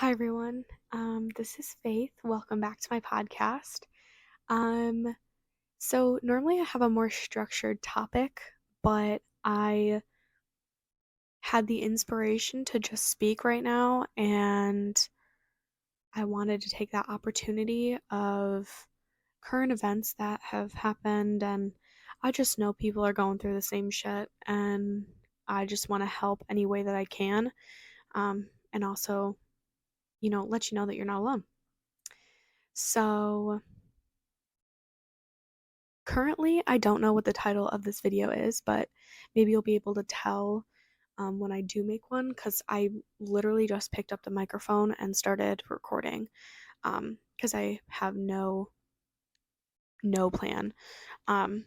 Hi everyone. This is Faith. Welcome back to my podcast. Um, so normally I have a more structured topic, but I had the inspiration to just speak right now, and I wanted to take that opportunity of current events that have happened, and I just know people are going through the same shit, and I just want to help any way that I can, and also, let you know that you're not alone. So currently, I don't know what the title of this video is, but maybe you'll be able to tell when I do make one because I literally just picked up the microphone and started recording because I have no plan. Um,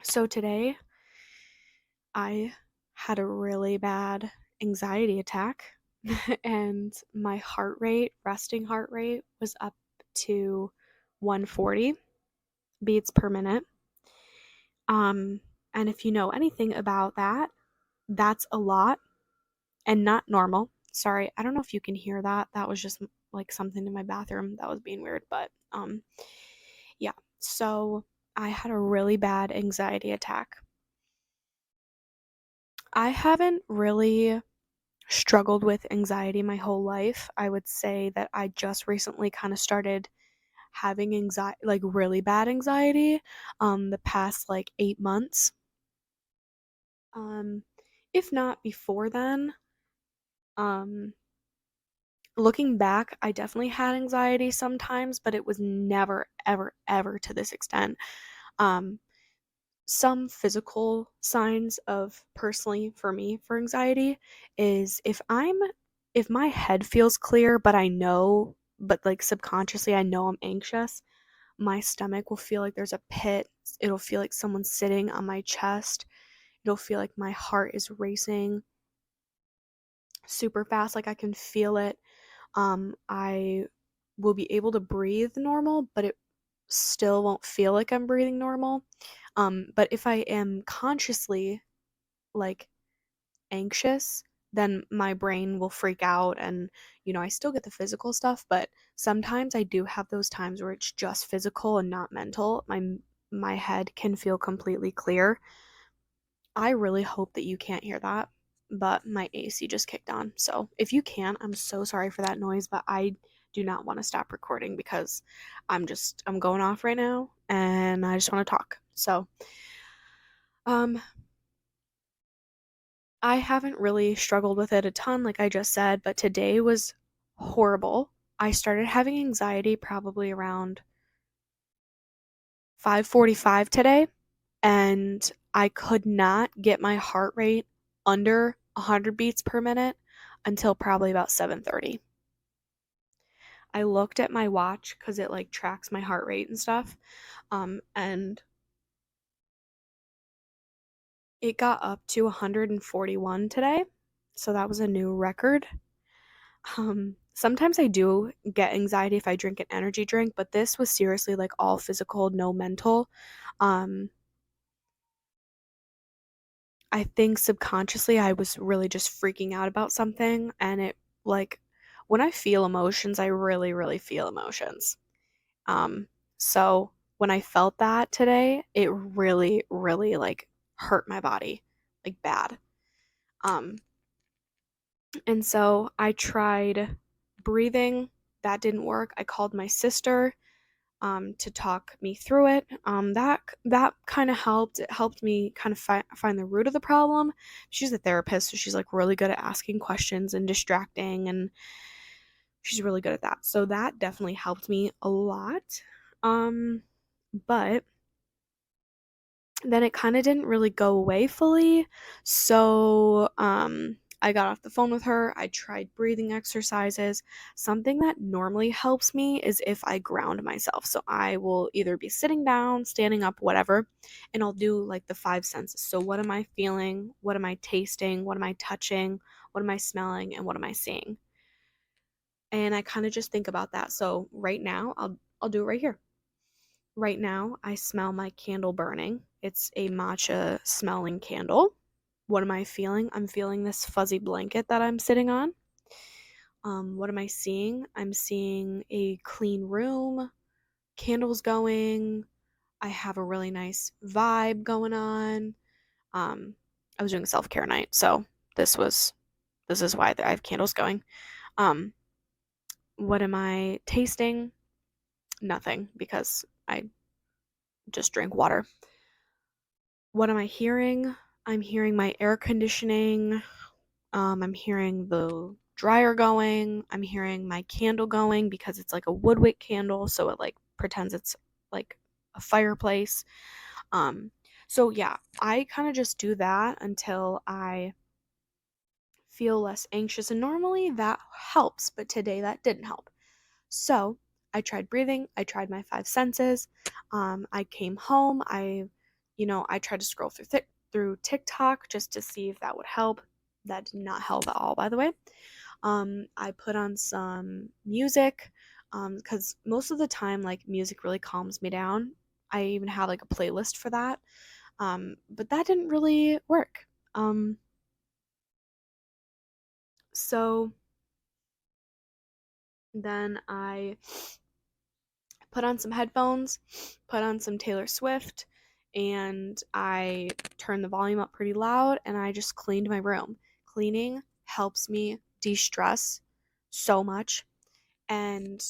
so today I had a really bad anxiety attack and my resting heart rate was up to 140 beats per minute. Um, and if you know anything about that, that's a lot and not normal. Sorry, I don't know if you can hear that. That was just like something in my bathroom that was being weird, but yeah. So I had a really bad anxiety attack. I haven't really struggled with anxiety my whole life. I would say that I just recently kind of started having anxiety, like really bad anxiety, the past like 8 months. Um, if not before then, um, looking back, I definitely had anxiety sometimes, but it was never, ever, ever to this extent. Um, some physical signs of personally for me for anxiety is if my head feels clear, but like subconsciously I know I'm anxious, my stomach will feel like there's a pit. It'll feel like someone's sitting on my chest. It'll feel like my heart is racing super fast, like I can feel it. I will be able to breathe normal, but it still won't feel like I'm breathing normal. But if I am consciously like anxious, then my brain will freak out and I still get the physical stuff, but sometimes I do have those times where it's just physical and not mental. My head can feel completely clear. I really hope that you can't hear that, but my AC just kicked on. So if you can, I'm so sorry for that noise, but I do not want to stop recording because I'm going off right now and I just want to talk. So, um I haven't really struggled with it a ton like I just said, but today was horrible. I started having anxiety probably around 5:45 today, and I could not get my heart rate under 100 beats per minute until probably about 7:30. I looked at my watch cuz it like tracks my heart rate and stuff. And it got up to 141 today. So that was a new record. Sometimes I do get anxiety if I drink an energy drink, but this was seriously like all physical, no mental. Um I think subconsciously I was really just freaking out about something, and it like when I feel emotions, I really really feel emotions. Um so when I felt that today, it really really like hurt my body like bad. Um and so I tried breathing, that didn't work. I called my sister to talk me through it. That kind of helped. It helped me kind of find the root of the problem. She's a therapist, so she's like really good at asking questions and distracting, and she's really good at that. So that definitely helped me a lot. Um, but then it kind of didn't really go away fully. So, I got off the phone with her. I tried breathing exercises. Something that normally helps me is if I ground myself. So, I will either be sitting down, standing up, whatever, and I'll do like the five senses. So, what am I feeling? What am I tasting? What am I touching? What am I smelling? And what am I seeing? And I kind of just think about that. So, right now, I'll do it right here. Right now, I smell my candle burning. It's a matcha smelling candle. What am I feeling? I'm feeling this fuzzy blanket that I'm sitting on. What am I seeing? I'm seeing a clean room, candles going. I have a really nice vibe going on. Um, I was doing a self-care night, so this is why I have candles going. Um, what am I tasting? Nothing because I just drink water. What am I hearing? I'm hearing my air conditioning. I'm hearing the dryer going. I'm hearing my candle going because it's like a wood wick candle, so it like pretends it's like a fireplace. Um, so yeah, I kind of just do that until I feel less anxious, and normally that helps, but today that didn't help. So I tried breathing, I tried my five senses. I came home, I tried to scroll through TikTok just to see if that would help. That did not help at all, by the way. I put on some music because most of the time, like, music really calms me down. I even have like a playlist for that. But that didn't really work. Um, so then I put on some headphones, put on some Taylor Swift, and I turned the volume up pretty loud and I just cleaned my room. Cleaning helps me de stress so much. And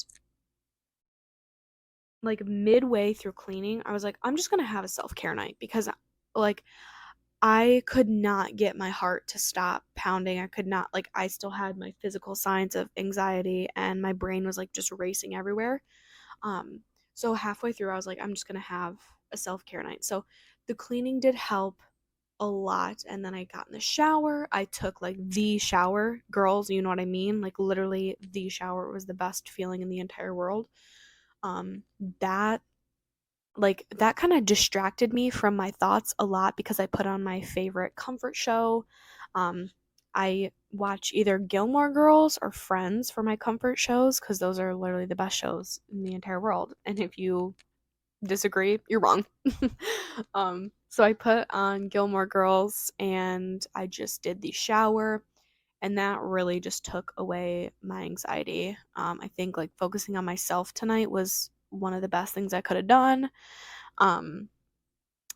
like midway through cleaning, I was like, I'm just gonna have a self care night because like I could not get my heart to stop pounding. I could not, like, I still had my physical signs of anxiety and my brain was like just racing everywhere. Um, so halfway through, I was like, I'm just gonna have a self care night. So the cleaning did help a lot. And then I got in the shower. I took like the shower, girls, you know what I mean? Like literally the shower was the best feeling in the entire world. Um, that that kind of distracted me from my thoughts a lot because I put on my favorite comfort show. Um, I watch either Gilmore Girls or Friends for my comfort shows because those are literally the best shows in the entire world. And if you disagree, you're wrong. So I put on Gilmore Girls and I just did the shower, and that really just took away my anxiety. I think like focusing on myself tonight was one of the best things I could have done. Um,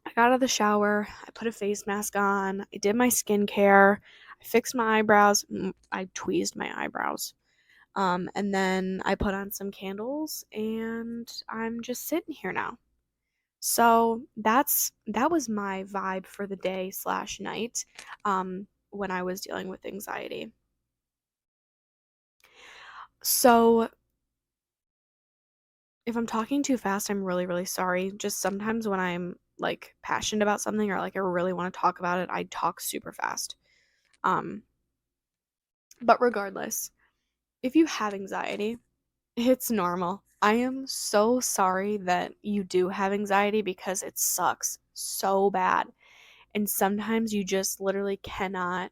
I got out of the shower, I put a face mask on, I did my skincare, I fixed my eyebrows, I tweezed my eyebrows. And then I put on some candles and I'm just sitting here now. So that was my vibe for the day slash night when I was dealing with anxiety. So if I'm talking too fast, I'm really, really sorry. Just sometimes when I'm like passionate about something or like I really want to talk about it, I talk super fast. Um, but regardless, if you have anxiety, it's normal. I am so sorry that you do have anxiety because it sucks so bad. And sometimes you just literally cannot,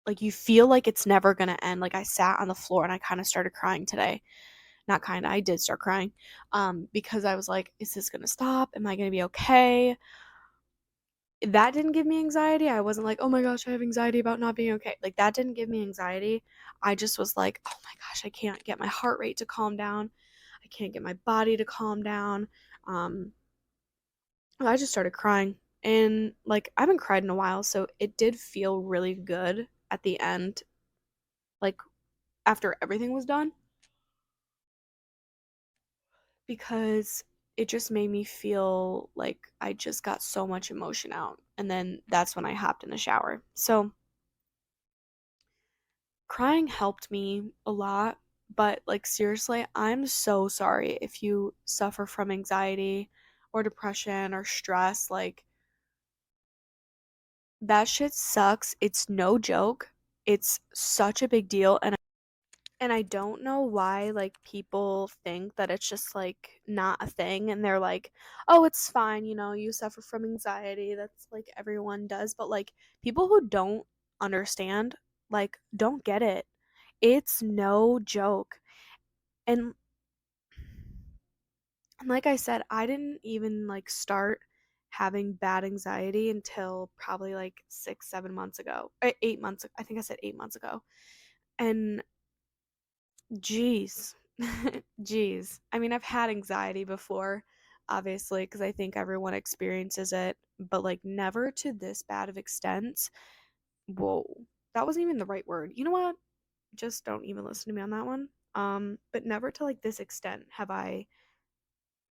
like, you feel like it's never gonna end. Like, I sat on the floor and I kind of started crying today. Not kind of, I did start crying. Because I was like, is this gonna stop? Am I gonna be okay? That didn't give me anxiety. I wasn't like, oh my gosh, I have anxiety about not being okay. Like, that didn't give me anxiety. I just was like, oh my gosh, I can't get my heart rate to calm down. I can't get my body to calm down. Um, I just started crying. And like, I haven't cried in a while, so it did feel really good at the end, like after everything was done, because it just made me feel like I just got so much emotion out. And then that's when I hopped in the shower. So crying helped me a lot, but like seriously, I'm so sorry if you suffer from anxiety or depression or stress. Like that shit sucks. It's no joke. It's such a big deal, and I don't know why like people think that it's just like not a thing and they're like, "Oh, it's fine, you suffer from anxiety. That's like everyone does." But like people who don't understand like don't get it. It's no joke. And like I said, I didn't even like start having bad anxiety until probably like 6, 7 months ago. 8 months. I think I said 8 months ago. And geez, geez. I mean, I've had anxiety before, obviously, because I think everyone experiences it, but like never to this bad of extent. Whoa, that wasn't even the right word. You know what? Just don't even listen to me on that one. But never to like this extent have I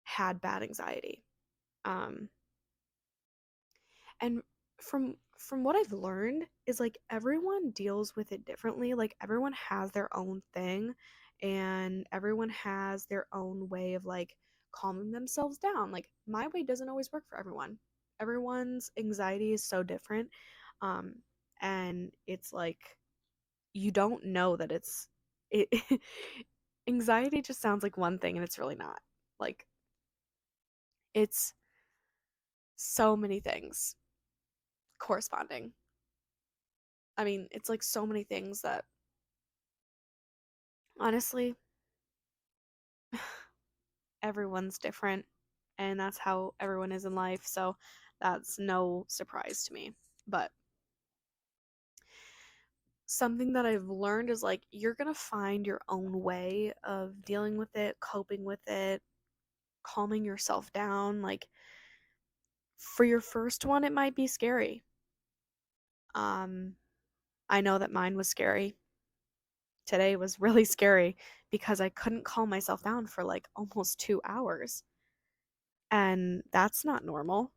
had bad anxiety. Um, and from what I've learned is like everyone deals with it differently. Like everyone has their own thing and everyone has their own way of like calming themselves down. Like my way doesn't always work for everyone. Everyone's anxiety is so different. Um, and it's like you don't know that it anxiety just sounds like one thing and it's really not. Like it's so many things corresponding. I mean, it's like so many things that honestly, everyone's different and that's how everyone is in life. So that's no surprise to me. But something that I've learned is like you're going to find your own way of dealing with it, coping with it, calming yourself down. Like for your first one, it might be scary. Um, I know that mine was scary. Today was really scary because I couldn't calm myself down for like almost 2 hours. And that's not normal.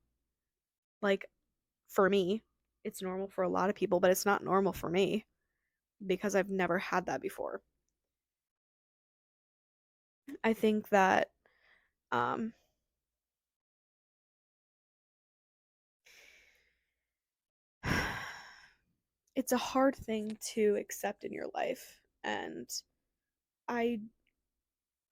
Like for me, it's normal for a lot of people, but it's not normal for me because I've never had that before. I think that um, it's a hard thing to accept in your life. And I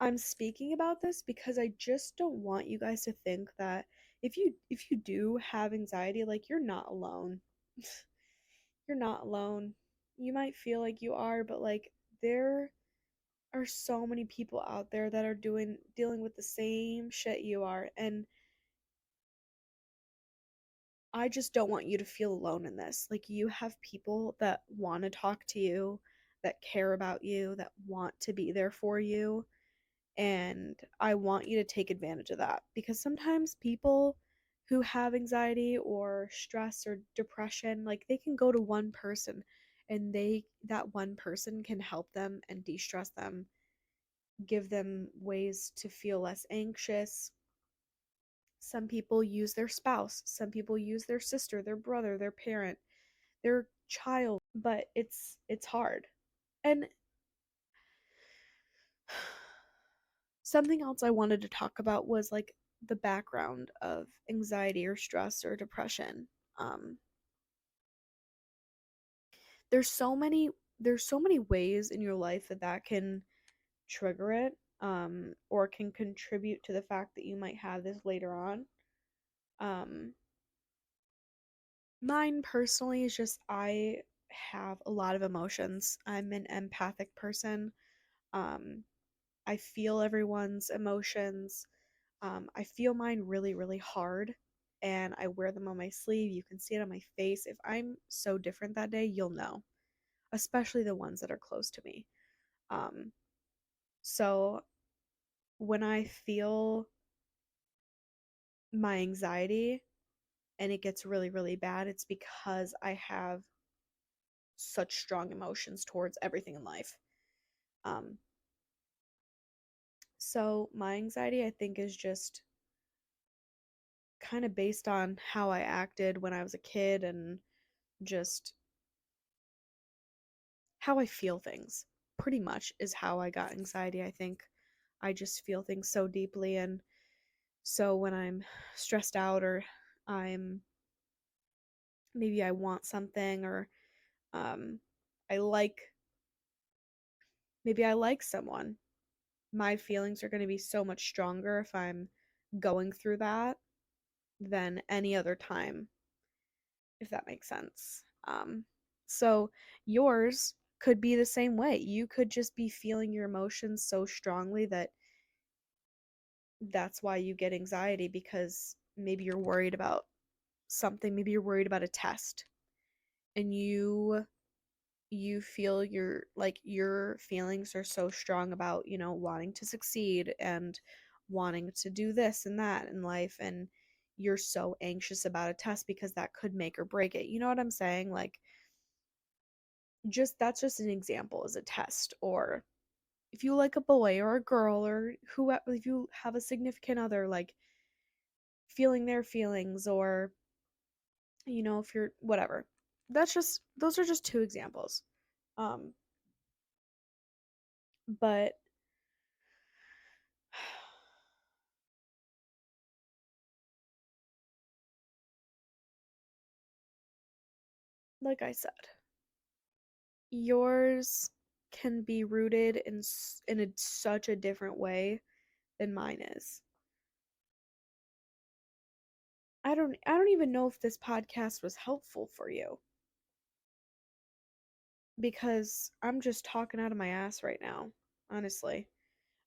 I'm speaking about this because I just don't want you guys to think that if you do have anxiety, like you're not alone. You're not alone. You might feel like you are, but like there are so many people out there that are dealing with the same shit you are, and I just don't want you to feel alone in this. Like you have people that want to talk to you, that care about you, that want to be there for you, and I want you to take advantage of that because sometimes people who have anxiety or stress or depression, like they can go to one person and they that one person can help them and de-stress them, give them ways to feel less anxious. Some people use their spouse, some people use their sister, their brother, their parent, their child, but it's hard. And something else I wanted to talk about was like the background of anxiety or stress or depression. Um, there's so many there's so many ways in your life that can trigger it, or can contribute to the fact that you might have this later on. Um, Mine personally is just I have a lot of emotions. I'm an empathic person. Um, I feel everyone's emotions. I feel mine really, really hard, and I wear them on my sleeve. You can see it on my face. If I'm so different that day, you'll know, especially the ones that are close to me. Um, so when I feel my anxiety and it gets really, really bad, it's because I have such strong emotions towards everything in life. Um, so my anxiety, I think, is just kind of based on how I acted when I was a kid and just how I feel things. Pretty much is how I got anxiety, I think. I just feel things so deeply, and so when I'm stressed out or I'm maybe I want something or um I like maybe I like someone, my feelings are going to be so much stronger if I'm going through that than any other time, if that makes sense. So yours could be the same way. You could just be feeling your emotions so strongly that that's why you get anxiety because maybe you're worried about something, maybe you're worried about a test and you feel your feelings are so strong about, wanting to succeed and wanting to do this and that in life, and you're so anxious about a test because that could make or break it. You know what I'm saying? Like, just that's just an example as a test. Or if you like a boy or a girl, or who if you have a significant other, like feeling their feelings, or if you're whatever. Those are just two examples. Um but like I said, yours can be rooted such a different way than mine is. I don't even know if this podcast was helpful for you, because I'm just talking out of my ass right now, honestly.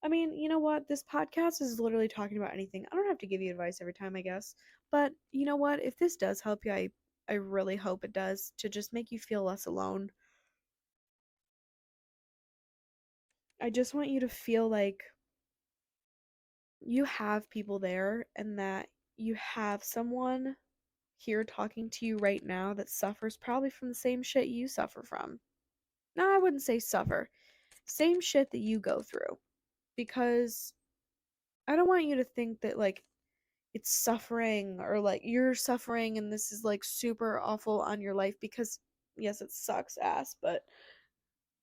I mean, you know what? This podcast is literally talking about anything. I don't have to give you advice every time, I guess. But you know what? If this does help you, I really hope it does, to just make you feel less alone. I just want you to feel like you have people there, and that you have someone here talking to you right now that suffers probably from the same shit you suffer from. No, I wouldn't say suffer. Same shit that you go through. Because I don't want you to think that, like, it's suffering, or like you're suffering and this is like super awful on your life, because yes, it sucks ass, but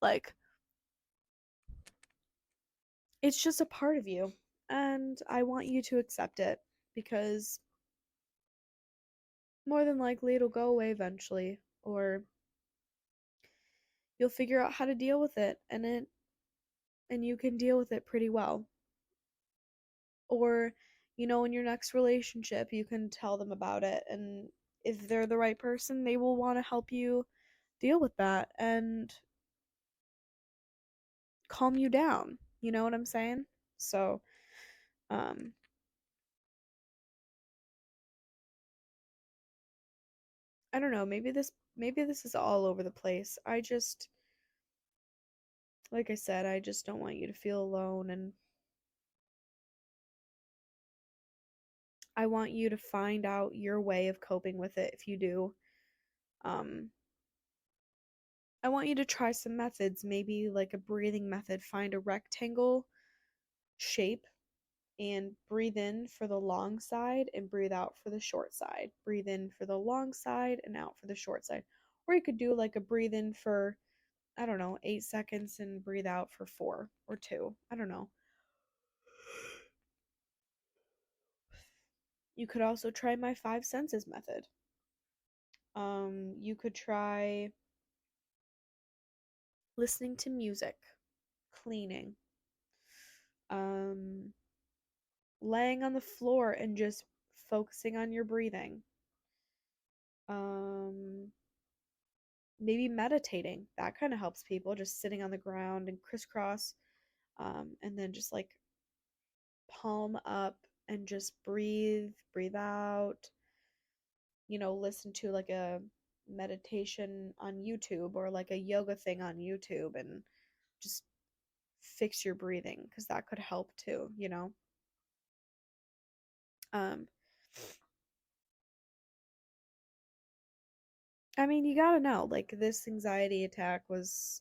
like it's just a part of you, and I want you to accept it, because more than likely it'll go away eventually, or you'll figure out how to deal with it, and you can deal with it pretty well. Or in your next relationship you can tell them about it, and if they're the right person, they will want to help you deal with that and calm you down. You know what I'm saying? So, um, I don't know, maybe this is all over the place. Like I said, I just don't want you to feel alone, and I want you to find out your way of coping with it if you do. Um, I want you to try some methods, maybe like a breathing method. Find a rectangle shape and breathe in for the long side and breathe out for the short side. Breathe in for the long side and out for the short side. Or you could do like a breathe in for, I don't know, 8 seconds and breathe out for 4 or 2. I don't know. You could also try my five senses method. You could try listening to music, cleaning, um, laying on the floor and just focusing on your breathing. Um, Maybe meditating. That kind of helps people, just sitting on the ground and crisscross, and then just like palm up and just breathe out. Listen to like a meditation on YouTube, or like a yoga thing on YouTube, and just fix your breathing, because that could help too. Um, I mean, you gotta know, like, this anxiety attack was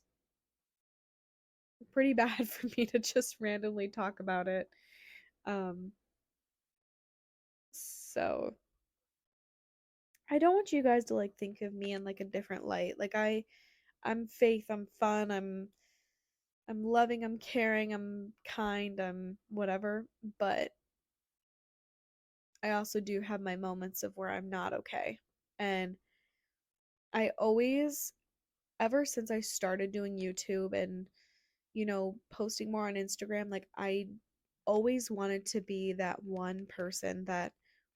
pretty bad for me to just randomly talk about it. Um, so I don't want you guys to like think of me in like a different light. Like, I'm Faith, I'm fun, I'm loving, I'm caring, I'm kind, I'm whatever, but I also do have my moments of where I'm not okay. And I always, ever since I started doing YouTube and, posting more on Instagram, like, I always wanted to be that one person that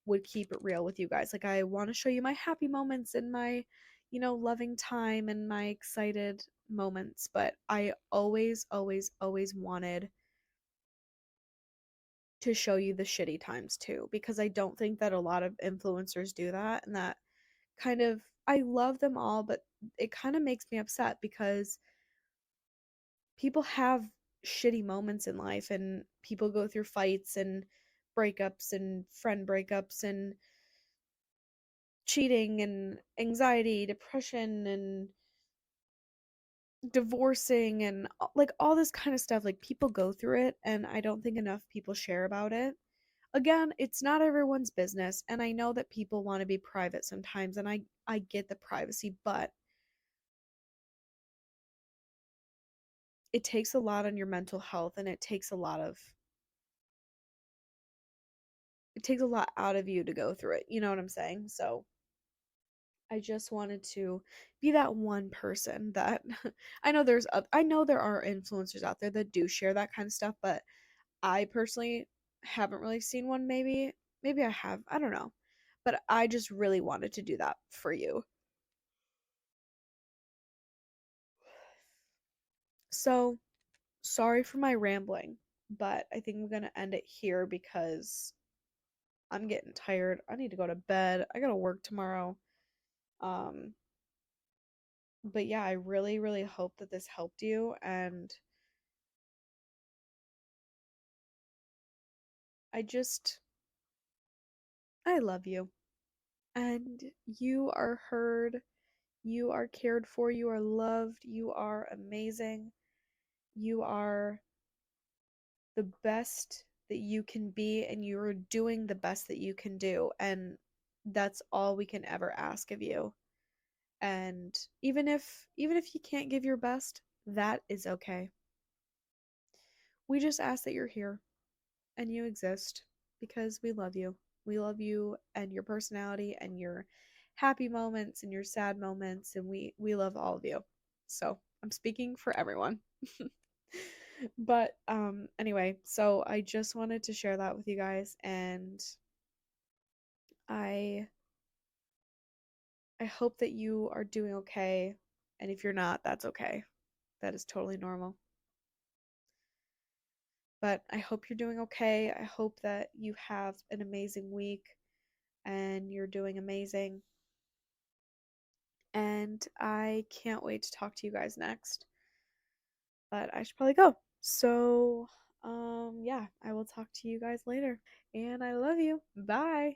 would keep it real with you guys. Like, I want to show you my happy moments and my, loving time and my excited moments, but I always, always, always wanted to show you the shitty times too, because I don't think that a lot of influencers do that, and that kind of, I love them all, but it kind of makes me upset because people have shitty moments in life and people go through fights and breakups and friend breakups and cheating and anxiety, depression and divorcing and like all this kind of stuff. Like people go through it and I don't think enough people share about it. Again, it's not everyone's business and I know that people want to be private sometimes and I get the privacy, but it takes a lot on your mental health and it takes a lot out of you to go through it. You know what I'm saying? So I just wanted to be that one person that I know there are influencers out there that do share that kind of stuff, but I personally haven't really seen one. Maybe I have. I don't know. But I just really wanted to do that for you. So, sorry for my rambling, but I think I'm going to end it here because I'm getting tired. I need to go to bed. I got to work tomorrow. Um but yeah, I really really hope that this helped you and I just I love you. And you are heard, you are cared for, you are loved, you are amazing. You are the best that you can be, and you are doing the best that you can do. And that's all we can ever ask of you. And even if you can't give your best, that is okay. We just ask that you're here and you exist because we love you. We love you and your personality and your happy moments and your sad moments and we love all of you. So, I'm speaking for everyone. But anyway, so I just wanted to share that with you guys and I I hope that you are doing okay and if you're not, that's okay. That is totally normal. But I hope you're doing okay. I hope that you have an amazing week and you're doing amazing. And I can't wait to talk to you guys next. But I should probably go. So, yeah, I will talk to you guys later. And I love you. Bye.